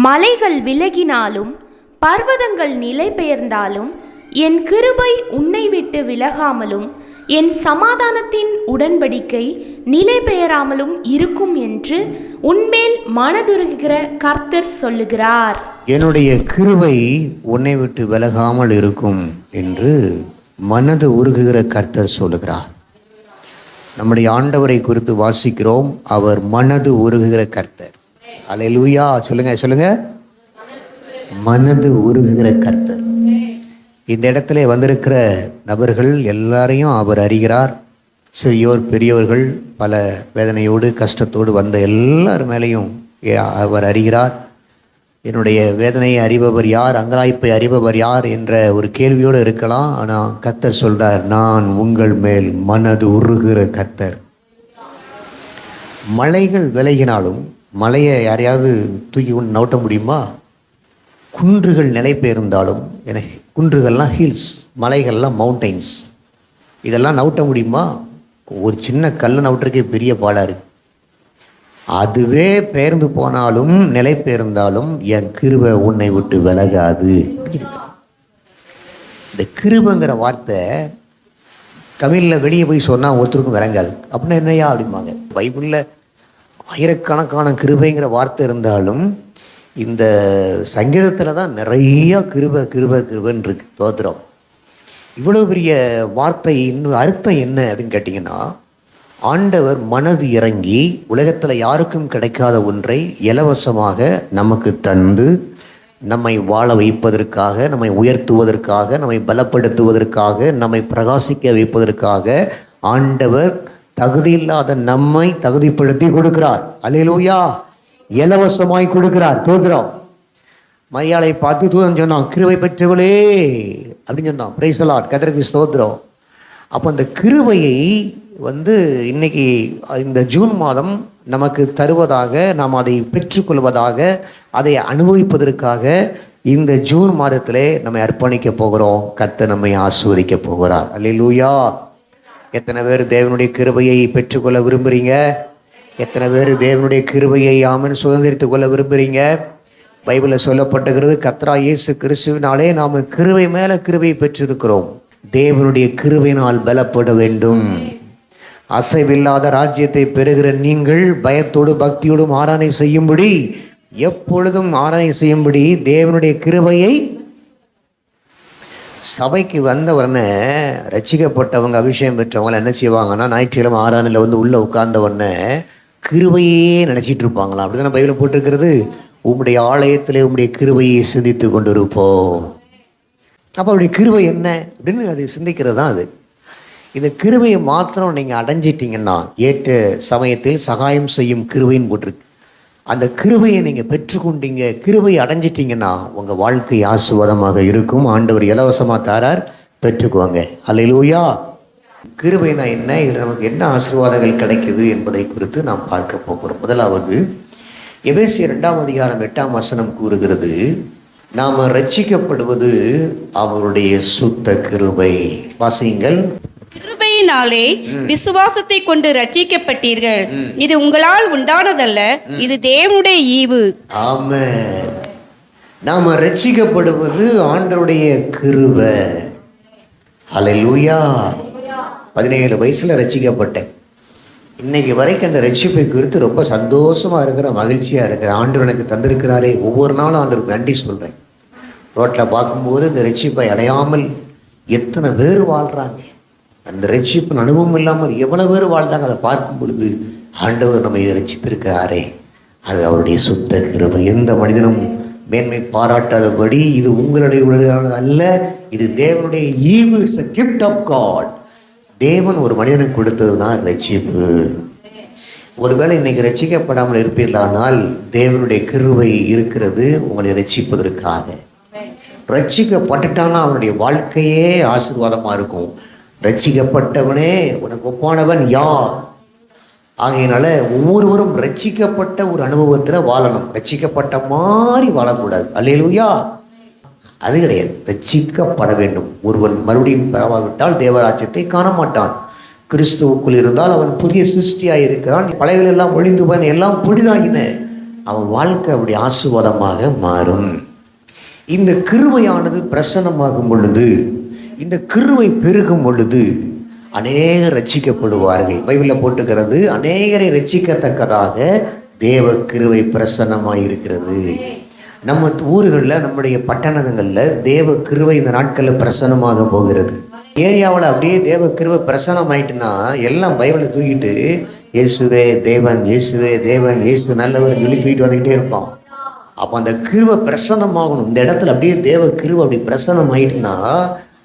மலைகள் விலகினாலும் பர்வதங்கள் நிலை பெயர்ந்தாலும் என் கிருபை உன்னை விட்டு விலகாமலும் என் சமாதானத்தின் உடன்படிக்கை நிலை பெயராமலும் இருக்கும் என்று உன்மேல் மனதுருகிற கர்த்தர் சொல்லுகிறார். என்னுடைய கிருபை உன்னை விட்டு விலகாமல் இருக்கும் என்று மனது உருகுகிற கர்த்தர் சொல்லுகிறார். நம்முடைய ஆண்டவரை குறித்து வாசிக்கிறோம், அவர் மனது உருகுகிற கர்த்தர். அல்லேலூயா. சொல்லுங்க. மனது உருகுகிற கர்த்தர். இந்த இடத்துல வந்திருக்கிற நபர்கள் எல்லாரையும் அவர் அறிகிறார். சிறியோர் பெரியோர்கள், பல வேதனையோடு கஷ்டத்தோடு வந்த எல்லார் மேலேயும் அவர் அறிகிறார். என்னுடைய வேதனையை அறிபவர் யார், அங்கலாய்ப்பை அறிபவர் யார் என்ற ஒரு கேள்வியோடு இருக்கலாம். ஆனால் கர்த்தர் சொல்றார், நான் உங்கள் மேல் மனது உருகுகிற கர்த்தர். மலைகள் விலகினாலும் மலையை யாரையாவது தூக்கி நவுட்ட முடியுமா? குன்றுகள் நிலை பெயர்ந்தாலும், குன்றுகள்லாம் ஹில்ஸ், மலைகள்லாம் மவுண்டைன்ஸ், இதெல்லாம் நவுட்ட முடியுமா? ஒரு சின்ன கல்லை நவுட்டுறக்கே பெரிய பாடாக இருக்கு. அதுவே பெயர்ந்து போனாலும் நிலை பெயர்ந்தாலும் என் கிருபை உன்னை விட்டு விலகாது. இந்த கிருபைங்கிற வார்த்தை தமிழில் வெளியே போய் சொன்னால் ஒருத்தருக்கும் விளங்காது. அப்படின்னா என்னையா அப்படிம்பாங்க. பைபிளில் ஆயிரக்கணக்கான கிருபைங்கிற வார்த்தை இருந்தாலும் இந்த சங்கீதத்தில் தான் நிறையா கிருபைன்னு இருக்கு. தோத்திரம். இவ்வளோ பெரிய வார்த்தை இன்னும் அர்த்தம் என்ன அப்படின்னு கேட்டிங்கன்னா, ஆண்டவர் மனது இறங்கி உலகத்தில் யாருக்கும் கிடைக்காத ஒன்றை இலவசமாக நமக்கு தந்து நம்மை வாழ வைப்பதற்காக, நம்மை உயர்த்துவதற்காக, நம்மை பலப்படுத்துவதற்காக, நம்மை பிரகாசிக்க வைப்பதற்காக ஆண்டவர் தகுதியில்லாத நம்மை தகுதிப்படுத்தி கொடுக்கிறார். அல்லேலூயா. இலவசமாய் கொடுக்கிறார். தோத்திரம். மரியாதை பார்த்து தூதன் சொன்னான், கிருபை பெற்றவளே அப்படின்னு சொன்னான். Praise the Lord. கர்த்தருக்கு ஸ்தோத்திரம். அப்போ அந்த கிருபையை இன்னைக்கு இந்த ஜூன் மாதம் நமக்கு தருவதாக, நாம் அதை பெற்றுக்கொள்வதாக, அதை அனுபவிப்பதற்காக இந்த ஜூன் மாதத்திலே நம்மை அர்ப்பணிக்க போகிறோம். கர்த்தர் நம்மை ஆசீர்வதிக்க போகிறார். அல்லேலூயா. எத்தனை பேர் தேவனுடைய கிருபையை பெற்றுக்கொள்ள விரும்புகிறீங்க? எத்தனை பேர் தேவனுடைய கிருபையை ஆமென் சுதந்திரித்து கொள்ள விரும்புகிறீங்க? பைபிளில் சொல்லப்பட்டிருக்கிறது, கர்த்தராகிய இயேசு கிறிஸ்துவினாலே நாம் கிருபை மேலே கிருபையை பெற்றிருக்கிறோம். தேவனுடைய கிருபையினால் பலப்பட வேண்டும். அசைவில்லாத ராஜ்யத்தை பெறுகிற நீங்கள் பயத்தோடு பக்தியோடும் ஆராதனை செய்யும்படி, எப்பொழுதும் ஆராதனை செய்யும்படி தேவனுடைய கிருபையை. சபைக்கு வந்தவொடனே ரட்சிக்கப்பட்டவங்க, அபிஷேகம் பெற்றவங்க என்ன செய்வாங்கன்னா, ஞாயிற்றுக்கிழமை ஆராதனையில் உள்ளே உட்கார்ந்தவொடனே கிருபையே நினச்சிட்டு இருப்பாங்களாம். அப்படி தானே பைபிளில் போட்டிருக்கிறது. உம்முடைய ஆலயத்திலே உம்முடைய கிருபையை சிந்தித்து கொண்டு இருப்போம். அப்போ அப்படி கிருபை என்ன அப்படின்னு அது சிந்திக்கிறது தான் அது. இந்த கிருபையை மாத்திரம் நீங்கள் அடைஞ்சிட்டிங்கன்னா, ஏற்ற சமயத்தில் சகாயம் செய்யும் கிருபைன்னு போட்டிருக்கு. அந்த கிருபையை நீங்கள் பெற்றுக்கொண்டீங்க, கிருபையை அடைஞ்சிட்டிங்கன்னா உங்கள் வாழ்க்கை ஆசீர்வாதமாக இருக்கும். ஆண்டவர் இலவசமாக தாரார், பெற்றுக்குவாங்க. அல்லேலூயா. கிருபைனா என்ன, இதில் நமக்கு என்ன ஆசீர்வாதங்கள் கிடைக்குது என்பதை குறித்து நாம் பார்க்க போகிறோம். முதலாவது, எபேசியர் 2:8 கூறுகிறது, நாம் ரட்சிக்கப்படுவது அவருடைய சுத்த கிருபை. வாசியுங்கள். கிருபையினாலே விசுவாசத்தை கொண்டு ரட்சிக்கப்பட்டீர்கள். இது உங்களால் உண்டானதல்ல, இது தேவனுடைய ஈவு. ஆமென். நாம் ரட்சிக்கப்படுவது ஆண்டவருடைய கிருபை. அல்லேலூயா. 17 வயசுல ரட்சிக்கப்பட்டேன். இன்னைக்கு வரைக்கும் அந்த ரட்சிப்பை குறித்து ரொம்ப சந்தோஷமா இருக்கிற, மகிழ்ச்சியா இருக்கிற. ஆண்டவர் எனக்கு தந்திருக்கிறாரே, ஒவ்வொரு நாளும் ஆண்டவருக்கு நன்றி சொல்றேன். ரோட்டில் பார்க்கும்போது இந்த ரட்சிப்பை அடையாமல் எத்தனை பேர் வாழ்றாங்க, அந்த ரட்சிப்பின் அனுபவம் இல்லாமல் எவ்வளவு பேர் வாழ்ந்தாங்க. அதை பார்க்கும் பொழுது ஆண்டவர் நம்ம இதை ரட்சித்திருக்கிறாரே, அது அவருடைய சுத்த கிருபை. எந்த மனிதனும் மேன்மை பாராட்டாதபடி, இது உங்களுடைய உள்ளது அல்ல, இது தேவனுடைய ஈவு. It's a gift of God. தேவன் ஒரு மனிதனுக்கு கொடுத்தது தான் ரட்சிப்பு. ஒருவேளை இன்னைக்கு ரட்சிக்கப்படாமல் இருப்பீர்களானால் தேவனுடைய கிருபை இருக்கிறது உங்களை ரட்சிப்பதற்காக. ரட்சிக்கப்பட்டுட்டானா அவனுடைய வாழ்க்கையே ஆசீர்வாதமாக இருக்கும். ரட்சிக்கப்பட்டவனே உனக்கு ஒப்பானவன் யார்? ஆகையினால ஒவ்வொருவரும் ரட்சிக்கப்பட்ட ஒரு அனுபவத்தில் வாழணும். ரட்சிக்கப்பட்ட மாதிரி வாழக்கூடாது. அல்லேலூயா. அது கிடையாது. ரட்சிக்கப்பட வேண்டும். ஒருவன் மறுபடியும் பெறாவிட்டால் தேவராஜ்யத்தை காண மாட்டான். கிறிஸ்துவுக்குள் இருந்தால் அவன் புதிய சிருஷ்டியாக இருக்கிறான். பழையவர்கள் எல்லாம் ஒழிந்து போன, எல்லாம் புதிதாகின. அவன் வாழ்க்கை அப்படி ஆசீர்வாதமாக மாறும். இந்த கிருபையானது பிரசன்னமாகும் பொழுது, இந்த கிருபை பெருகும் பொழுது அநேகர் ரட்சிக்கப்படுவார்கள். பைபிளில் போட்டுக்கிறது, அநேகரை ரட்சிக்கத்தக்கதாக தேவ கிருபை பிரசன்னமாக இருக்கிறது. நம்ம ஊர்களில், நம்முடைய பட்டணங்களில் தேவ கிருபை இந்த நாட்களில் பிரசன்னமாக போகிறது. ஏரியாவில் அப்படியே தேவ கிருபை பிரசன்னம் ஆயிட்டுன்னா எல்லாம் பைபிளை தூக்கிட்டு இயேசுவே தேவன், இயேசுவே தேவன், இயேசு நல்லவர் சொல்லி தூக்கிட்டு வந்துக்கிட்டே இருப்பான். அப்போ அந்த கிருபை பிரசன்னமாகணும். இந்த இடத்துல அப்படியே தேவ கிருபை அப்படி பிரசன்னம் ஆயிட்டுன்னா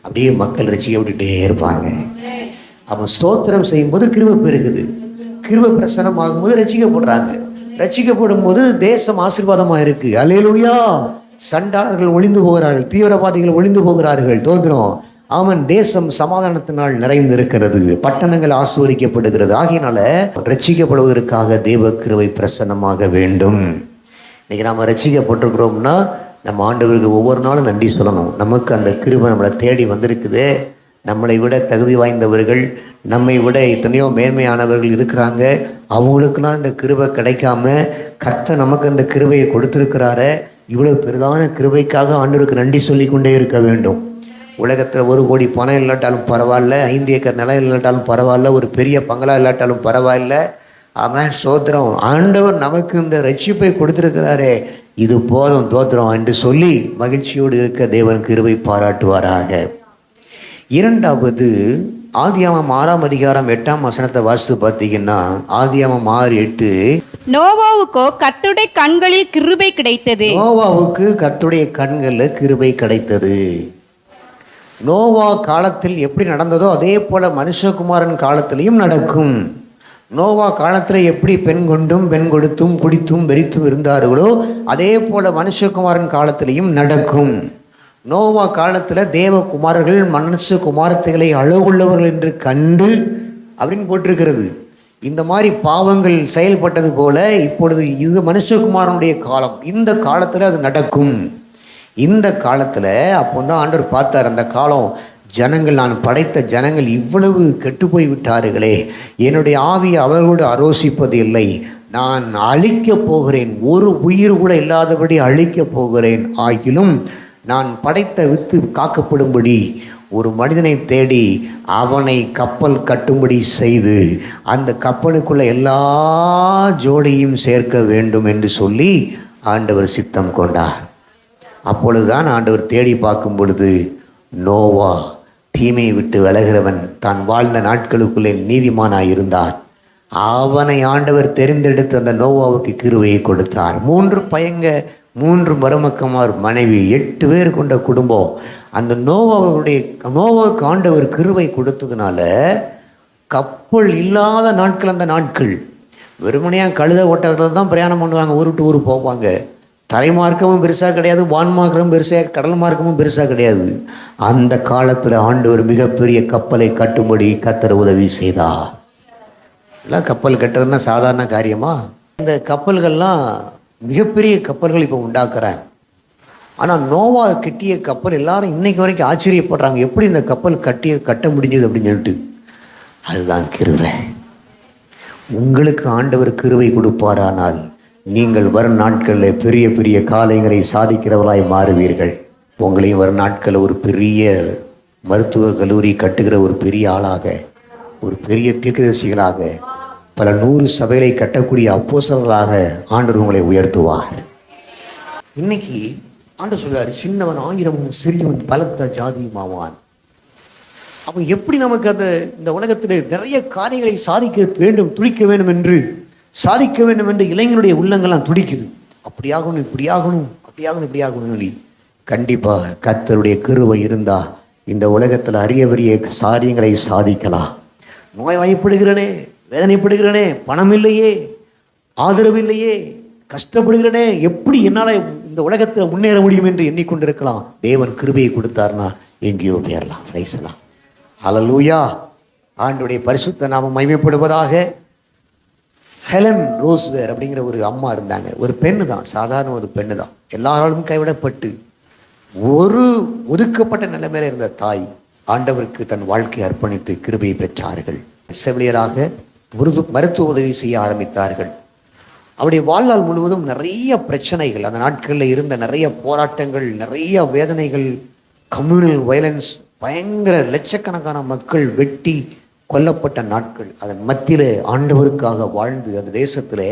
அப்படியே மக்கள் ரட்சிக்கப்பட்டுட்டே இருப்பாங்க. அப்போ ஸ்தோத்திரம் செய்யும்போது கிருபை பெருகுது. கிருபை பிரசன்னம் ஆகும்போது ரட்சிக்கப்படுறாங்க. ரட்சிக்கப்படும் போது தேசம் ஆசீர்வாதமாக இருக்கு. அல்லேலூயா. சண்டாளர்கள் ஒளிந்து போகிறார்கள், தீவிரவாதிகள் ஒளிந்து போகிறார்கள். தோன்றும் அவன் தேசம் சமாதானத்தினால் நிறைந்து இருக்கிறது, பட்டணங்கள் ஆசீர்வதிக்கப்படுகிறது. ஆகையினால ரட்சிக்கப்படுவதற்காக தேவ கிருபை பிரசன்னமாக வேண்டும். இன்னைக்கு நாம் ரட்சிக்கப்பட்டிருக்கிறோம்னா நம்ம ஆண்டவருக்கு ஒவ்வொரு நாளும் நன்றி சொல்லணும். நமக்கு அந்த கிருபை நம்மளை தேடி வந்திருக்குது. நம்மளை விட தகுதி வாய்ந்தவர்கள், நம்மை விட எத்தனையோ மேன்மையானவர்கள் இருக்கிறாங்க. அவங்களுக்கெல்லாம் இந்த கிருபை கிடைக்காம கர்த்தர் நமக்கு அந்த கிருபையை கொடுத்துருக்கிறார. இவ்வளோ பெரிதான கிருபைக்காக ஆண்டவருக்கு நன்றி சொல்லி கொண்டே இருக்க வேண்டும். உலகத்தில் 1 கோடி பணம் இல்லாட்டாலும் பரவாயில்ல, 5 ஏக்கர் நிலம் இல்லாட்டாலும் பரவாயில்ல, ஒரு பெரிய பங்களா இல்லாட்டாலும் பரவாயில்ல. அவன் சோத்திரம், ஆண்டவர் நமக்கு இந்த ரட்சிப்பை கொடுத்திருக்கிறாரே, இது போதும் தோத்திரம் என்று சொல்லி மகிழ்ச்சியோடு இருக்க தேவன் கிருபை பாராட்டுவாராக. இரண்டாவது, ஆதியாகமம் 6ஆம் அதிகாரம் 8ஆம் வசனத்தை வாசித்து பார்த்தீங்கன்னா, ஆதியாகமம் 6:8, நோவாவுக்கோ கர்த்தருடைய கண்களில் கிருபை கிடைத்தது. நோவாவுக்கு கர்த்தருடைய கண்களில் கிருபை கிடைத்தது. நோவா காலத்தில் எப்படி நடந்ததோ அதே போல மனுஷகுமாரன் காலத்திலையும் நடக்கும். நோவா காலத்தில் எப்படி பெண் கொண்டும் பெண் கொடுத்தும் குடித்தும் வெறித்தும் இருந்தார்களோ அதே போல மனுஷகுமாரன் காலத்திலையும் நடக்கும். நோவா காலத்தில் தேவகுமாரர்கள் மனுஷகுமாரத்தைகளை அழகுள்ளவர்கள் என்று கண்டு அப்படின்னு போட்டிருக்கிறது. இந்த மாதிரி பாவங்கள் செயல்பட்டது போல இப்பொழுது இது மனுஷகுமாரனுடைய காலம். இந்த காலத்தில் அது நடக்கும். இந்த காலத்தில் அப்போ தான் ஆண்டவர் பார்த்தார், அந்த காலம் ஜனங்கள், நான் படைத்த ஜனங்கள் இவ்வளவு கெட்டு போய் விட்டார்களே, என்னுடைய ஆவியை அவர்களோடு ஆரோசிப்பது இல்லை, நான் அழிக்கப் போகிறேன், ஒரு உயிர் கூட இல்லாதபடி அழிக்கப் போகிறேன். ஆகிலும் நான் படைத்த வித்து காக்கப்படும்படி ஒரு மனிதனை தேடி அவனை கப்பல் கட்டும்படி செய்து அந்த கப்பலுக்குள்ள எல்லா ஜோடியும் சேர்க்க வேண்டும் என்று சொல்லி ஆண்டவர் சித்தம் கொண்டார். அப்பொழுதுதான் ஆண்டவர் தேடி பார்க்கும் பொழுது நோவா தீமையை விட்டு விலகிறவன், தான் வாழ்ந்த நாட்களுக்குள்ளே நீதிமானாய் இருந்தான். அவனை ஆண்டவர் தெரிந்தெடுத்து அந்த நோவாவுக்கு கிருபையை கொடுத்தார். 3 பையங்க, 3 மருமக்கமார், மனைவி, 8 பேர் கொண்ட குடும்பம். அந்த நோவாவுக்கு ஆண்டவர் கிருபை கொடுத்ததுனால கப்பல் இல்லாத நாட்கள், அந்த நாட்கள் வெறுமனையாக கழுத ஓட்டத்தில் தான் பிரயாணம் பண்ணுவாங்க, ஊர் விட்டு ஊர் போவாங்க. தரைமார்க்கமும் பெருசாக கிடையாது, வான்மார்க்கமும் பெருசாக, கடல் மார்க்கமும் பெருசாக கிடையாது. அந்த காலத்தில் ஆண்டவர் மிகப்பெரிய கப்பலை கட்டும்படி கர்த்தர் உதவி செய்தார். எல்லாம் கப்பல் கட்டுறதுன்னா சாதாரண காரியமா? இந்த கப்பல்கள்லாம் மிகப்பெரிய கப்பல்கள் இப்போ உண்டாக்குறாங்க. ஆனால் நோவா கட்டிய கப்பல் எல்லாரும் இன்னைக்கு வரைக்கும் ஆச்சரியப்படுறாங்க, எப்படி இந்த கப்பல் கட்ட முடிஞ்சது அப்படின்னு சொல்லிட்டு. அதுதான் கிருபை. உங்களுக்கு ஆண்டவர் கிருபை கொடுப்பாரானால் நீங்கள் வரும் நாட்களில் பெரிய பெரிய காரியங்களை சாதிக்கிறவர்களாய் மாறுவீர்கள். உங்களையும் வரும் நாட்களில் ஒரு பெரிய மருத்துவ கல்லூரி கட்டுகிற ஒரு பெரிய ஆளாக, ஒரு பெரிய தீர்க்கதரிசிகளாக, பல 100 சபைகளை கட்டக்கூடிய அப்போஸ்தலர்களாக ஆண்டவர் உங்களை உயர்த்துவார். இன்னைக்கு ஆண்டவர் சொல்றாரு, சின்னவன் 1000 சிறியவன் பலத்த ஜாதியுமாவான். அவன் எப்படி நமக்கு இந்த உலகத்தில் நிறைய காரியங்களை சாதிக்க வேண்டும், துடிக்க வேண்டும் என்று, சாதிக்க வேண்டும் என்று இளைஞருடைய உள்ளங்கள்லாம் துடிக்குது. அப்படியாகணும், இப்படியாகணும், அப்படியாகணும், இப்படியாகணும் சொல்லி. கண்டிப்பாக கர்த்தருடைய கிருபை இருந்தா இந்த உலகத்தில் அரிய பெரிய காரியங்களை சாதிக்கலாம். நோய்வாய்ப்படுகிறனே, வேதனைப்படுகிறனே, பணம் இல்லையே, ஆதரவு இல்லையே, கஷ்டப்படுகிறனே, எப்படி என்னால் இந்த உலகத்தில் முன்னேற முடியும் என்று எண்ணிக்கொண்டிருக்கலாம். தேவன் கிருபையை கொடுத்தார்னா எங்கேயோ பேரலாம். பேசலாம். ஹல்லேலூயா. ஆண்டவருடைய பரிசுத்த நாமம் மகிமைப்படுவதாக. ஹெலன் ரோஸ்வேர் அப்படிங்கிற ஒரு அம்மா இருந்தாங்க. ஒரு பெண்ணு தான், சாதாரண ஒரு பெண்ணு தான், எல்லாராலும் கைவிடப்பட்டு ஒரு ஒதுக்கப்பட்ட நிலைமையில இருந்த தாய் ஆண்டவருக்கு தன் வாழ்க்கையை அர்ப்பணித்து கிருபையை பெற்றார்கள். செவிலியராக மருத்துவ உதவி செய்ய ஆரம்பித்தார்கள். அவருடைய வாழ்நாள் முழுவதும் நிறைய பிரச்சனைகள், அந்த நாட்களில் இருந்த நிறைய போராட்டங்கள், நிறைய வேதனைகள், கம்யூனல் வயலன்ஸ், பயங்கர லட்சக்கணக்கான மக்கள் வெட்டி கொல்லப்பட்ட நாட்கள். அதன் மத்தியிலே ஆண்டவருக்காக வாழ்ந்து அந்த தேசத்திலே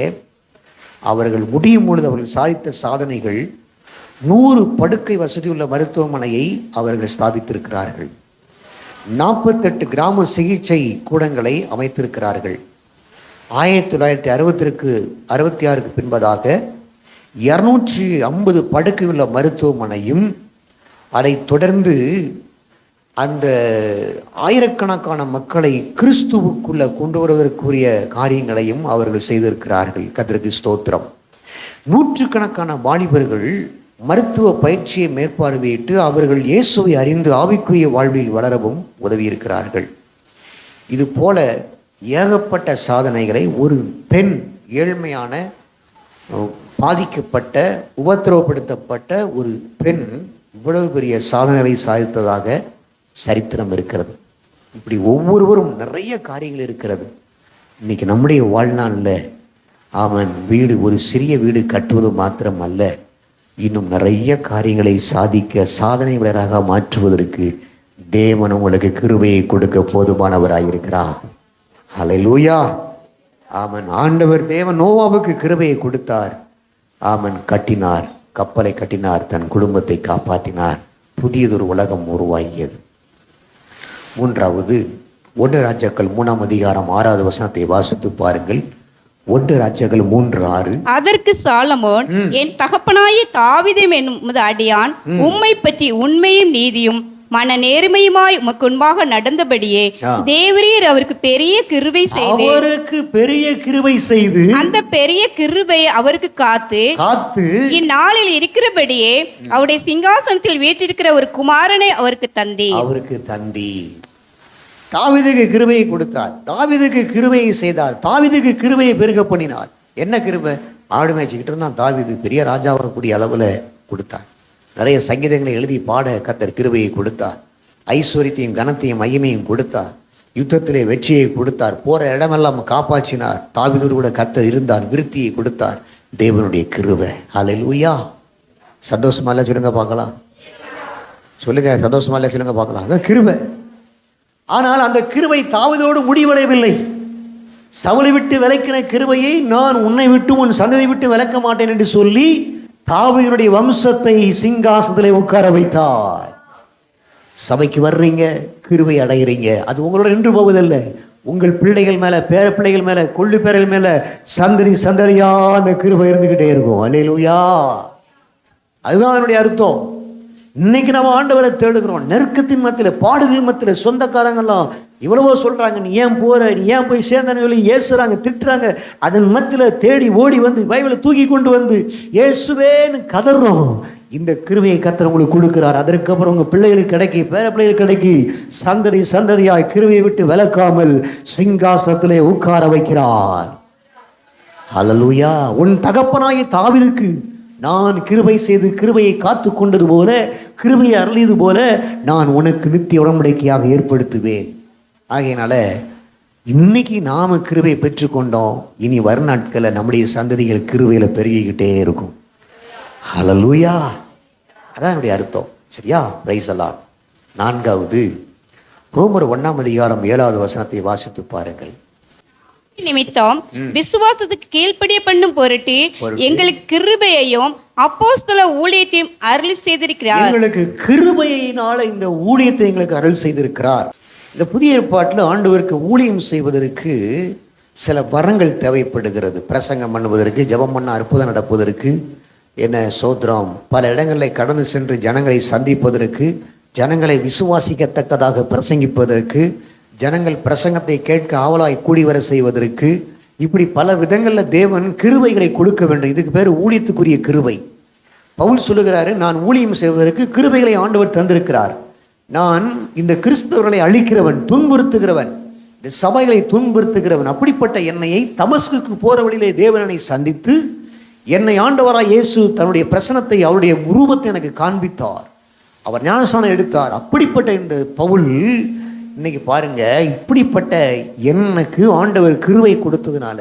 அவர்கள் முடியும் பொழுது அவர்கள் சாதித்த சாதனைகள், 100 படுக்கை வசதியுள்ள மருத்துவமனையை அவர்கள் ஸ்தாபித்திருக்கிறார்கள். 48 கிராம சிகிச்சை கூடங்களை அமைத்திருக்கிறார்கள். 1966 பின்பதாக 250 படுக்கையுள்ள மருத்துவமனையும், அதை தொடர்ந்து அந்த ஆயிரக்கணக்கான மக்களை கிறிஸ்துவுக்குள்ள கொண்டு வருவதற்குரிய காரியங்களையும் அவர்கள் செய்திருக்கிறார்கள். கர்த்தருக்கு ஸ்தோத்திரம். 100கணக்கான வாலிபர்கள் மருத்துவ பயிற்சியை மேற்பார்வையிட்டு அவர்கள் இயேசுவை அறிந்து ஆவிக்குரிய வாழ்வில் வளரவும் உதவியிருக்கிறார்கள். இது போல ஏகப்பட்ட சாதனைகளை ஒரு பெண், ஏழ்மையான, பாதிக்கப்பட்ட, உபத்திரவப்படுத்தப்பட்ட ஒரு பெண் இவ்வளவு பெரிய சாதனைகளை சாதித்ததாக சரித்திரம் இருக்கிறது. இப்படி ஒவ்வொருவரும் நிறைய காரியங்கள் இருக்கிறது. இன்னைக்கு நம்முடைய வாழ்நாளில் அவன் வீடு, ஒரு சிறிய வீடு கட்டுவது மாத்திரம் அல்ல, இன்னும் நிறைய காரியங்களை சாதிக்க, சாதனையாளராக மாற்றுவதற்கு தேவன் உங்களுக்கு கிருபையை கொடுக்க போதுமானவராயிருக்கிறார். ஹல்லேலூயா. ஆமன். ஆண்டவர் தேவன் நோவாவுக்கு கிருபையை கொடுத்தார். ஆமன். கட்டினார், கப்பலை கட்டினார், தன் குடும்பத்தை காப்பாற்றினார், புதியதொரு உலகம் உருவாகியது. 3வது 1 ராஜாக்கள் 3ஆம் அதிகாரம் 6வது வசனத்தை வாசித்து பாருங்கள். 1 ராஜாக்கள் 3:6. அதற்கு சாலமோன், என் தகப்பனாய தாவீது என்னும் அடியான் உம்மை பற்றி உண்மையும் நீதியும் மன நேர்மையுமாய் உமக்கு முன்பாக நடந்தபடியே தேவரீர் அவருக்கு பெரிய கிருபை செய்து அந்த பெரிய கிருபை அவருக்கு காத்து இந்நாளில் இருக்கிறபடியே அவருடைய சிங்காசனத்தில் வீற்றிருக்கிற ஒரு குமாரனை அவருக்கு தந்தி. தாவீதுக்கு கிருபையை கொடுத்தார், தாவீதுக்கு கிருபையை செய்தார், தாவீதுக்கு கிருபையை பெருக பண்ணினார். என்ன கிருபை? ஆடு மேய்ச்சிக்கிட்டு இருந்தான் தாவீது, பெரிய ராஜாவாகக்கூடிய அளவில் கொடுத்தார். நிறைய சங்கீதங்களை எழுதி பாட கர்த்தர் கிருபையை கொடுத்தார். ஐஸ்வர்யத்தையும் கனத்தையும் மகிமையும் கொடுத்தார். யுத்தத்திலே வெற்றியை கொடுத்தார். போற இடமெல்லாம் காப்பாற்றினார். தாவீதோடு கூட கர்த்தர் இருந்தார், விருத்தியை கொடுத்தார். தேவனுடைய கிருபை. ஹல்லேலூயா. சந்தோஷமா இல்லை சொல்லுங்க பார்க்கலாம். சொல்லுங்க, சந்தோஷமா இல்லை சொல்லுங்க பார்க்கலாம். அதான் கிருபை. ஆனால் அந்த கிருபை தாவீதோடு முடிவடையவில்லை. சவுலை விட்டு விலக்கின கிருபையை நான் உன்னை விட்டு உன் சந்ததி விட்டு விலக்க மாட்டேன் என்று சொல்லி தாவீதுடைய வம்சத்தை சிங்காசனத்திலே உட்கார வைத்தார். சபைக்கு வர்றீங்க, கிருபை அடைகிறீங்க, அது உங்களோட நின்று போவதில்ல. உங்கள் பிள்ளைகள் மேல, பேர பிள்ளைகள் மேல, கொள்ளு பேரர்கள் மேல சந்ததி சந்ததியா அந்த கிருபை இருந்துகிட்டே இருக்கும். அல்லேலூயா. அதுதான் அதனுடைய அர்த்தம். இன்னைக்கு நம்ம ஆண்டவரை தேடுகிறோம். நெருக்கத்தின் மத்தியில், பாடுகள் மத்தியில், சொந்தக்காரங்கெல்லாம் இவ்வளவோ சொல்றாங்க, நீ ஏன் போற, நீ ஏன் போய் சேர்ந்தான்னு சொல்லி ஏசுறாங்க, திட்டுறாங்க. அதன் மத்தியில் தேடி ஓடி வந்து பைபிளை தூக்கி கொண்டு வந்து இயேசுவேன்னு கதறோம். இந்த கிருபையை கர்த்தர் உங்களுக்கு கொடுக்கிறார். அதற்கப்புறம் உங்க பிள்ளைகளுக்கு கிடைக்கி, பேர பிள்ளைகளுக்கு கிடைக்கி, சந்ததி சந்ததியாய் கிருபையை விட்டு விலக்காமல் சிங்காசனத்திலே உட்கார வைக்கிறார். ஹல்லேலூயா. உன் தகப்பனாகிய தாவீதுக்கு நான் கிருபை செய்து கிருபையை காத்து கொண்டது போல, கிருபையை அருளியது போல நான் உனக்கு நித்திய உடன்படிக்கையாக ஏற்படுத்துவேன். ஆகையினால இன்னைக்கு நாம கிருபையை பெற்றுக்கொண்டோம். இனி வரும் நாட்களில் நம்முடைய சந்ததிகள் கிருபையில பெருகிக்கிட்டே இருக்கும். ஹல்லேலூயா. அதான் என்னுடைய அர்த்தம். சரியா? பிரைஸ் அல்லாஹ். 4வது ரோமர் 1ஆம் அதிகாரம் 7வது வசனத்தை வாசித்து பாருங்கள். நிமித்தம் விசுவாசத்துக்கு கீழ்ப்படிய பண்ணும் பொருட்டு எங்களுக்கு கிருபையையும் அப்போஸ்தல ஊழியத்தையும் அருள் செய்திருக்கிறார். எங்களுக்கு கிருபையினால இந்த ஊழியத்தை எங்களுக்கு அருள் செய்திருக்கிறார். இந்த புதிய ஏற்பாட்டில் ஆண்டவருக்கு ஊழியம் செய்வதற்கு சில வரங்கள் தேவைப்படுகிறது. பிரசங்கம் பண்ணுவதற்கு, ஜெபம் பண்ண, அற்புதம் நடப்பதற்கு, என்ன சோத்திரம், பல இடங்களில் கடந்து சென்று ஜனங்களை சந்திப்பதற்கு, ஜனங்களை விசுவாசிக்கத்தக்கதாக பிரசங்கிப்பதற்கு, ஜனங்கள் பிரசங்கத்தை கேட்க ஆவலாய் கூடி வர செய்வதற்கு, இப்படி பல விதங்களில் தேவன் கிருபைகளை கொடுக்க வேண்டும். இதுக்கு பேர் ஊழியத்துக்குரிய கிருபை. பவுல் சொல்லுகிறாரு, நான் ஊழியம் செய்வதற்கு கிருபைகளை ஆண்டவர் தந்திருக்கிறார். நான் இந்த கிறிஸ்தவர்களை அழிக்கிறவன், துன்புறுத்துகிறவன், இந்த சபைகளை துன்புறுத்துகிறவன். அப்படிப்பட்ட என்னையை தமஸ்குக்கு போற வழியிலே தேவனை சந்தித்து என்னை ஆண்டவராய் இயேசு தன்னுடைய பிரசனத்தை, அவருடைய உருவத்தை எனக்கு காண்பித்தார். அவர் ஞானஸ்நானம் எடுத்தார். அப்படிப்பட்ட இந்த பவுல் இன்னைக்கு பாருங்க, இப்படிப்பட்ட எனக்கு ஆண்டவர் கிருபை கொடுத்ததுனால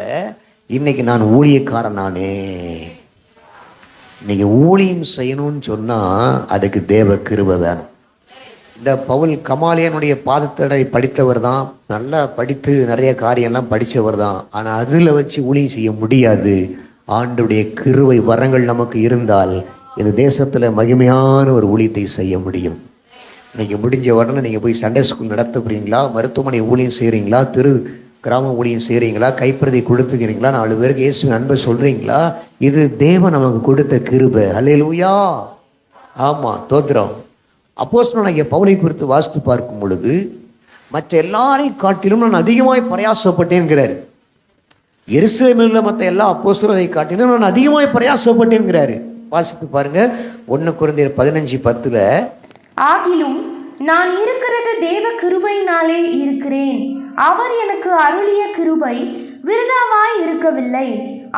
இன்னைக்கு நான் ஊழியக்காரன் நானே. இன்னைக்கு ஊழியம் செய்யணும்னு சொன்னா அதுக்கு தேவ கிருபை வேணும். இந்த பவுல் கமாலியனுடைய பாதத்தடை படித்தவர் தான், நல்லா படித்து நிறைய காரியம்லாம் படித்தவர் தான். ஆனால் அதில் வச்சு ஊழியம் செய்ய முடியாது. ஆண்டவருடைய கிருபை வரங்கள் நமக்கு இருந்தால் இந்த தேசத்தில் மகிமையான ஒரு ஊழியத்தை செய்ய முடியும். இன்னைக்கு முடிஞ்ச உடனே நீங்கள் போய் சண்டே ஸ்கூல் நடத்துகிறீங்களா, மருத்துவமனை ஊழியம் செய்கிறீங்களா, கிராம ஊழியம் செய்கிறீங்களா, கைப்பிரதி கொடுத்துக்கிறீங்களா, 4 பேருக்கு இயேசுவின் அன்பை சொல்கிறீங்களா, இது தேவன் நமக்கு கொடுத்த கிருபை. அல்லேலூயா. ஆமாம், தோத்திரம். அப்போஸ்தலனாகிய பவுலை குறித்து வாசித்து பார்க்கும் பொழுது மற்ற எல்லாரையும் காட்டிலும் நான் அதிகமாய் பிரயாசப்பட்டேன்கிறார். எருசலேமில் உள்ள மற்ற எல்லா அப்போஸ்தலரை காட்டிலும் நான் அதிகமாய் பிரயாசப்பட்டேன்கிறாரு. வாசித்து பாருங்க, 1 கொரிந்தியர் 15:10. ஆகிலும் நான் இருக்கிறது தேவ கிருபையினாலே இருக்கிறேன். அவர் எனக்கு அருளிய கிருபை விருதாவாய் இருக்கவில்லை.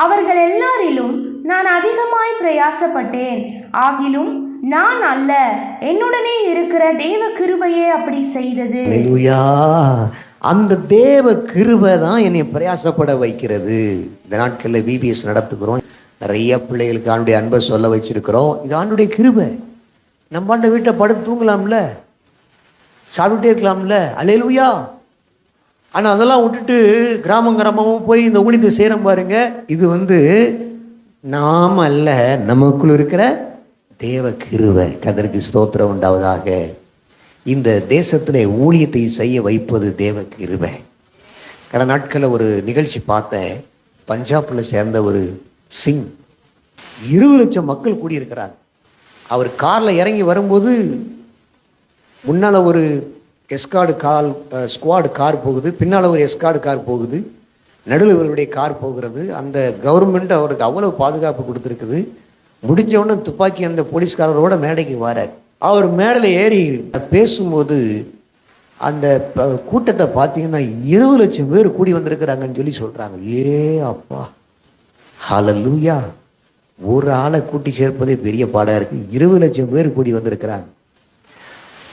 அவர்கள் எல்லாரிலும் நான் அதிகமாய் பிரயாசப்பட்டேன். ஆகிலும் நான் அல்ல, என்னுடனே இருக்கிற தேவ கிருபையே அப்படி செய்தது. அல்லேலூயா. அந்த தேவ கிருபை தான் என்னை பிரயாசப்பட வைக்கிறது. இந்த நாட்களில் VBS நடத்துகிறோம். நிறைய பிள்ளைகளுக்கு ஆண்டுடைய அன்பை சொல்ல வச்சிருக்கிறோம். இது ஆண்டுடைய கிருபை. நம்ம ஆண்ட வீட்டை படுத்து தூங்கலாம்ல, சாப்பிட்டுட்டே இருக்கலாம்ல. அல்லேலூயா. ஆனால் அதெல்லாம் விட்டுட்டு கிராமமாக போய் இந்த ஊழியத்தை செய்கிறோம் பாருங்க. இது நாம் அல்ல, நமக்குள் இருக்கிற தேவ கிருபை. கர்த்தருக்கு ஸ்தோத்திரம் உண்டாவதாக. இந்த தேசத்தில் ஊழியத்தை செய்ய வைப்பது தேவ கிருபை. கடந்த நாட்களில் ஒரு நிகழ்ச்சி பார்த்தேன். பஞ்சாபில் சேர்ந்த ஒரு சிங், 20 லட்சம் மக்கள் கூடியிருக்கிறாங்க. அவர் காரில் இறங்கி வரும்போது முன்னால் ஒரு ஸ்குவாடு கார் போகுது, பின்னால் ஒரு எஸ்கார்டு கார் போகுது, நடுவில் இவருடைய கார் போகிறது. அந்த கவர்மெண்ட் அவருக்கு அவ்வளோ பாதுகாப்பு கொடுத்துருக்குது. முடிஞ்சவுடனே துப்பாக்கி அந்த போலீஸ்காரரோட மேடைக்கு வரார். அவர் மேடையில் ஏறி பேசும்போது அந்த கூட்டத்தை பார்த்தீங்கன்னா 20 லட்சம் பேர் கூடி வந்திருக்கிறாங்கன்னு சொல்லி சொல்கிறாங்க. ஏ அப்பா, ஹல்லேலூயா. ஒரு ஆளை கூட்டி சேர்ப்பதே பெரிய பாடாக இருக்குது. 20 லட்சம் பேர் கூடி வந்திருக்கிறாங்க.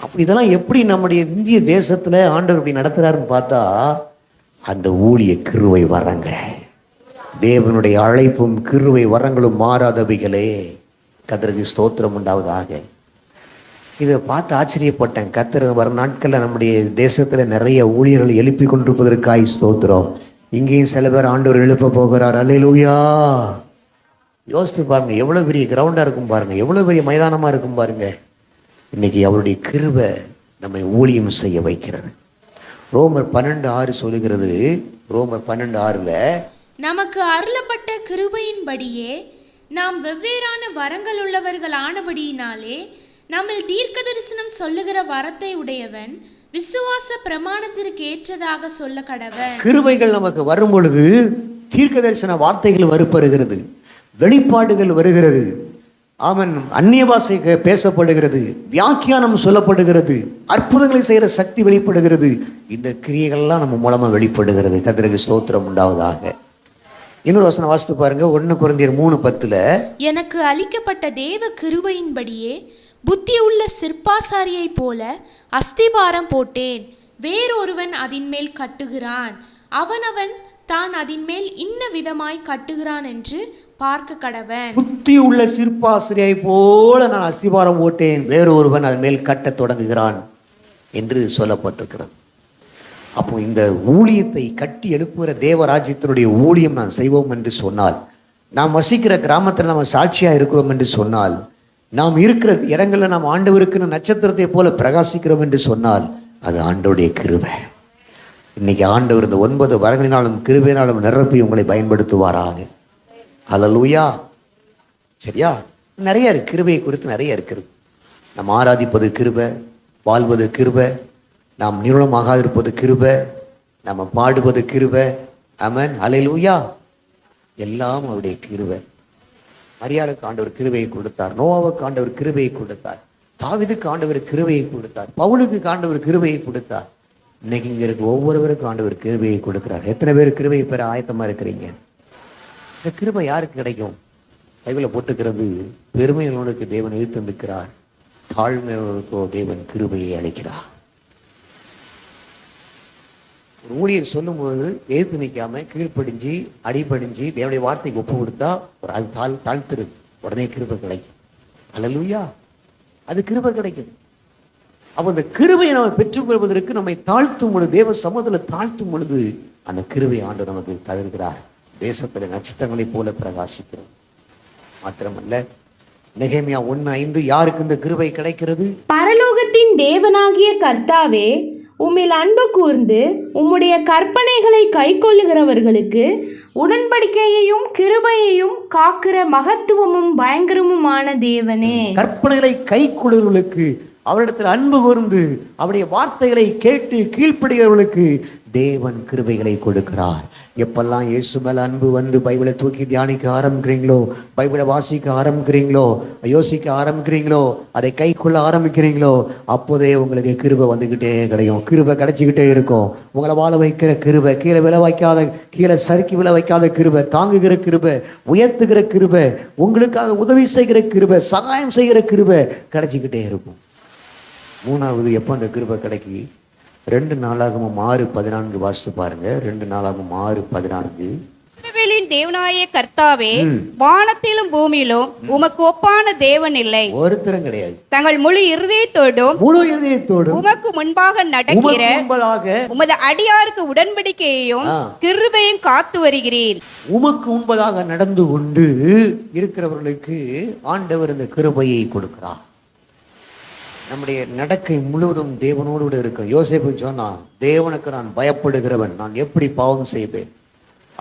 அப்போ இதெல்லாம் எப்படி நம்முடைய இந்திய தேசத்தில் ஆண்டவர் இப்படி நடத்துகிறாருன்னு பார்த்தா அந்த ஊழிய கிருபை வரங்க, தேவனுடைய அழைப்பும் கிருபை வரங்களும் மாறாதவைகளே. கர்த்தருக்கு ஸ்தோத்திரம் உண்டாவதாக. இதை பார்த்து ஆச்சரியப்பட்டேன். கர்த்தர் வர நாட்களில் நம்முடைய தேசத்தில் நிறைய ஊழியர்களை எழுப்பி கொண்டிருப்பதற்காய் ஸ்தோத்திரம். இங்கேயும் சில பேர் ஆண்டவர் எழுப்ப போகிறார். அல்லேலூயா. யோசித்து பாருங்க, எவ்வளோ பெரிய கிரவுண்டாக இருக்கும் பாருங்க, எவ்வளோ பெரிய மைதானமாக இருக்கும் பாருங்க. இன்னைக்கு அவருடைய கிருபை நம்மை ஊழியம் செய்ய வைக்கிறது. ரோமர் 12:6 சொல்லுகிறது. ரோமர் 12:6 நமக்கு அருளப்பட்ட கிருபையின்படியே நாம் வெவ்வேறான வரங்கள் உள்ளவர்கள் ஆனபடியினாலே நம்மில் தீர்க்க தரிசனம் சொல்லுகிற வரத்தை உடையவன் விசுவாச பிரமாணத்திற்கு ஏற்றதாக சொல்ல கடவன். கிருபைகள் நமக்கு வரும் பொழுது தீர்க்க தரிசன வார்த்தைகள் வருகிறது, வெளிப்பாடுகள் வருகிறது, அவன் அந்நிய பாஷை பேசப்படுகிறது, வியாக்கியானம் சொல்லப்படுகிறது, அற்புதங்களை செய்கிற சக்தி வெளிப்படுகிறது. இந்த கிரியைகள்லாம் நம்ம மூலமாக வெளிப்படுகிறது. கர்த்தருக்கு ஸ்தோத்திரம் உண்டாவதாக. இன்னொரு வசனம் வாசித்து பாருங்க, 1 கொரிந்தியர் 3:10. எனக்கு அளிக்கப்பட்ட தேவ கிருபையின்படியே புத்தி உள்ள சிற்பாசாரியை போல அஸ்திபாரம் போட்டேன். வேறொருவன் அதின் மேல் கட்டுகிறான், அவனவன் தான் அதின் மேல் இன்ன விதமாய் கட்டுகிறான் என்று பார்க்க கடவன். புத்தி உள்ள சிற்பாசிரியை போல நான் அஸ்திபாரம் போட்டேன், வேறொருவன் அதன் மேல் கட்ட தொடங்குகிறான் என்று சொல்லப்பட்டிருக்கிறது. அப்போ இந்த ஊழியத்தை கட்டி எழுப்புகிற தேவராஜ்யத்தினுடைய ஊழியம் நான் செய்வோம் என்று சொன்னால், நாம் வசிக்கிற கிராமத்தில் நாம் சாட்சியாக இருக்கிறோம் என்று சொன்னால், நாம் இருக்கிற இடங்களில் நாம் ஆண்டவருக்கு நட்சத்திரத்தை போல பிரகாசிக்கிறோம் என்று சொன்னால், அது ஆண்டவருடைய கிருபை. இன்னைக்கு ஆண்டவர் இந்த 9 வரங்களினாலும் கிருபையினாலும் நிரப்பி உங்களை பயன்படுத்துவாராக. அல்லேலூயா. சரியா? நிறைய இருக்கு, கிருபையை குறித்து நிறைய இருக்கிறது. நாம் ஆராதிப்பது கிருபை, வாழ்வது கிருபை, நாம் நிறுவனமாக இருப்பது கிருபை, நம்ம பாடுவது கிருபை. ஆமென். அல்லேலூயா. எல்லாம் அவருடைய கிருபை. மரியாளுக்கு ஆண்டவர் கிருபையை கொடுத்தார், நோவாவுக்கு ஆண்டவர் கிருபையை கொடுத்தார், தாவீதுக்கு ஆண்டவர் கிருபையை கொடுத்தார், பவுலுக்கு ஆண்டவர் கிருபையை கொடுத்தார். இன்னைக்கு இங்க இருக்க ஒவ்வொருவருக்கும் ஆண்டவர் கிருபையை கொடுக்கிறார். எத்தனை பேர் கிருபையை பெற ஆயத்தமா இருக்கிறீங்க? இந்த கிருபை யாருக்கு கிடைக்கும்? பைபிளை போட்டுக்கிறது, பெருமையுள்ளவனுக்கு தேவன் எதிர்த்திருக்கிறார், தாழ்மையுள்ளவனுக்கோ தேவன் கிருபையை அளிக்கிறார். ஒரு ஊழியர் சொல்லும்போது எதிர்த்து நிற்காம கீழ்ப்படிஞ்சு அடிபடிஞ்சு தேவனுடைய வார்த்தைக்கு ஒப்பு கொடுத்தா அது தாழ்த்துருது, உடனே கிருபை கிடைக்கும். அல்லேலூயா, அது கிருபை கிடைக்கும். அப்போ அந்த கிருபையை நம்ம பெற்றுக்கொள்வதற்கு நம்மை தாழ்த்தும் பொழுது, தேவ சமூகத்தில் தாழ்த்தும் பொழுது அந்த கிருபை ஆண்டு நமக்கு தருகிறார். தேசத்துல நட்சத்திரங்களைப் போல பிரகாசிக்கிறோம். மாத்திரமல்ல, நெகேமியா 1:5 யாருக்கு இந்த கிருபை கிடைக்கிறது? பரலோகத்தின் தேவனாகிய கர்த்தாவே, உம்மில் அன்பு கூர்ந்து உம்முடைய கற்பனைகளை கைக்கொள்ளுகிறவர்களுக்கு உடன்படிக்கையையும் கிருபையையும் காக்கிற மகத்துவமும் பயங்கரமுமான தேவனே. கற்பனைகளை கைக்கொள்ளுகிறவர்களுக்கு, அவரிடத்தில் அன்பு கூர்ந்து அவருடைய வார்த்தைகளை கேட்டு கீழ்ப்படுகிறவர்களுக்கு தேவன் கிருபைகளை கொடுக்கிறார். எப்பெல்லாம் இயேசு மேல அன்பு வந்து பைபிளை தூக்கி தியானிக்க ஆரம்பிக்கிறீங்களோ, பைபிளை வாசிக்க ஆரம்பிக்கிறீங்களோ, யோசிக்க ஆரம்பிக்கிறீங்களோ, அதை கை கொள்ள ஆரம்பிக்கிறீங்களோ, அப்போதே உங்களுக்கு கிருபை வந்துகிட்டே கிடைக்கும். கிருபை கிடைச்சிக்கிட்டே இருக்கும். உங்களை வாழ வைக்கிற கிருபை, கீழே விழ வைக்காத, கீழே சறுக்கி விழ வைக்காத கிருபை, தாங்குகிற கிருபை, உயர்த்துகிற கிருபை, உங்களுக்காக உதவி செய்கிற கிருபை, சகாயம் செய்கிற கிருபை கிடைச்சிக்கிட்டே இருக்கும். மூணாவது எப்போ அந்த கிருபை கிடைக்கி? 2 நாளாகமம் 6:14 வாசித்து பாருங்க. 2 நாளாகமம் 6:14. இஸ்ரவேலின் தேவனாகிய கர்த்தாவே, வானத்திலும் பூமியிலும் உமக்கு ஒப்பான தேவன் இல்லை. ஒருத்தரும் கிடையாது. தங்கள் முழு இருதயத்தோடும் உமக்கு முன்பாக நடக்கிற உமது அடியாருக்கு உடன்படிக்கையையும் கிருபையும் காத்து வருகிறீர். உமக்கு முன்பதாக நடந்து கொண்டு இருக்கிறவர்களுக்கு ஆண்டவர் இந்த கிருபையை கொடுக்கிறார். நம்முடைய நடக்கை முழுவதும் தேவனோடு இருக்கும். யோசேப்பு சொன்னான், தேவனுக்கு நான் பயப்படுகிறவன், நான் எப்படி பாவம் செய்வேன்?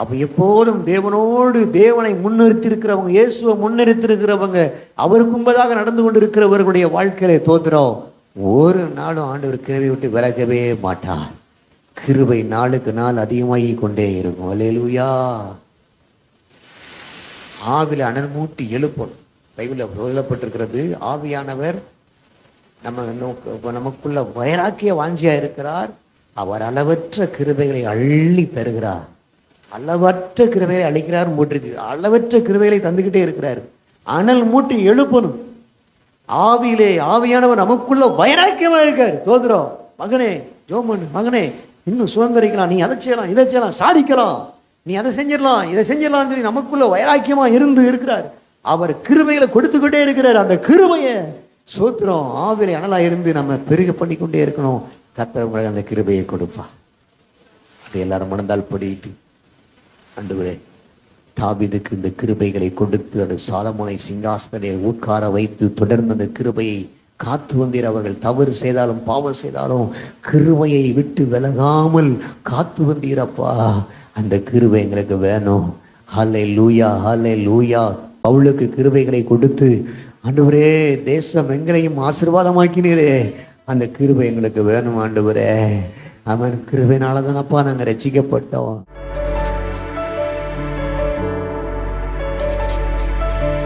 அப்ப எப்போதும் தேவனோடு, தேவனை முன்னிறுத்தி இருக்கிறவங்க, இயேசுவை முன்னிறுத்தி இருக்கிறவங்க, அவருக்கு முன்பதாக நடந்து கொண்டு இருக்கிறவர்களுடைய வாழ்க்கையில தோத்துறோம். ஒரு நாளும் ஆண்டவர் கிருபை விட்டு விலகவே மாட்டார். கிருபை நாளுக்கு நாள் அதிகமாகி கொண்டே இருக்கும். அல்லேலூயா. ஆவில அனல் மூட்டி எழுப்பணும். பைபிள்ல சொல்லப்பட்டிருக்கிறது, ஆவியானவர் நமக்குள்ள வைராக்கிய வாஞ்சியா இருக்கிறார். அவர் அளவற்ற கிருபைகளை அள்ளி தருகிறார். அளவற்ற கிருபைகளை அளிக்கிறார். மூட்டிருக்கு அளவற்ற கிருபைகளை தந்துகிட்டே இருக்கிறார். அனல் மூட்டி எழுப்பணும். ஆவியிலே ஆவியானவர் நமக்குள்ள வைராக்கியமா இருக்கார். தோதுறோம், மகனே ஜோமன், மகனே இன்னும் சுதந்திரிக்கலாம், நீ அதை செய்யலாம், இதை செய்யலாம், சாதிக்கலாம், நீ அதை செஞ்சிடலாம், இதை செஞ்சிடலாம் சொல்லி நமக்குள்ள வைராக்கியமா இருந்து இருக்கிறார். அவர் கிருபைகளை கொடுத்துக்கிட்டே இருக்கிறார். அந்த கிருபையை சோத்திரம் ஆவிலை அனலா இருந்து நம்ம பெருக பண்ணி கொண்டே இருக்கணும். கர்த்தர் உங்களுக்கு அந்த கிருபையை கொடுப்பா. அது எல்லாரும் மனந்தால் படிட்டு, ஆண்டவரே தாவீதுக்கு இந்த கிருபைகளை கொடுத்து அந்த சாலமோனை சிங்காசனத்தை உட்கார வைத்து தொடர்ந்து அந்த கிருபையை காத்து வந்தீர். அவர்கள் தவறு செய்தாலும் பாவம் செய்தாலும் கிருபையை விட்டு விலகாமல் காத்து வந்தீரப்பா. அந்த கிருபை எங்களுக்கு வேணும். ஹல்லேலூயா, ஹல்லேலூயா. பவுலுக்கு கிருபைகளை கொடுத்து ஆண்டவரே தேசம் எங்களையும் ஆசீர்வாதமாக்கினீரே, அந்த கிருபை எங்களுக்கு வேணும் ஆண்டவரே. அவன் கிருபையினால தானப்பா நாங்கள் ரட்சிக்கப்பட்டோம்.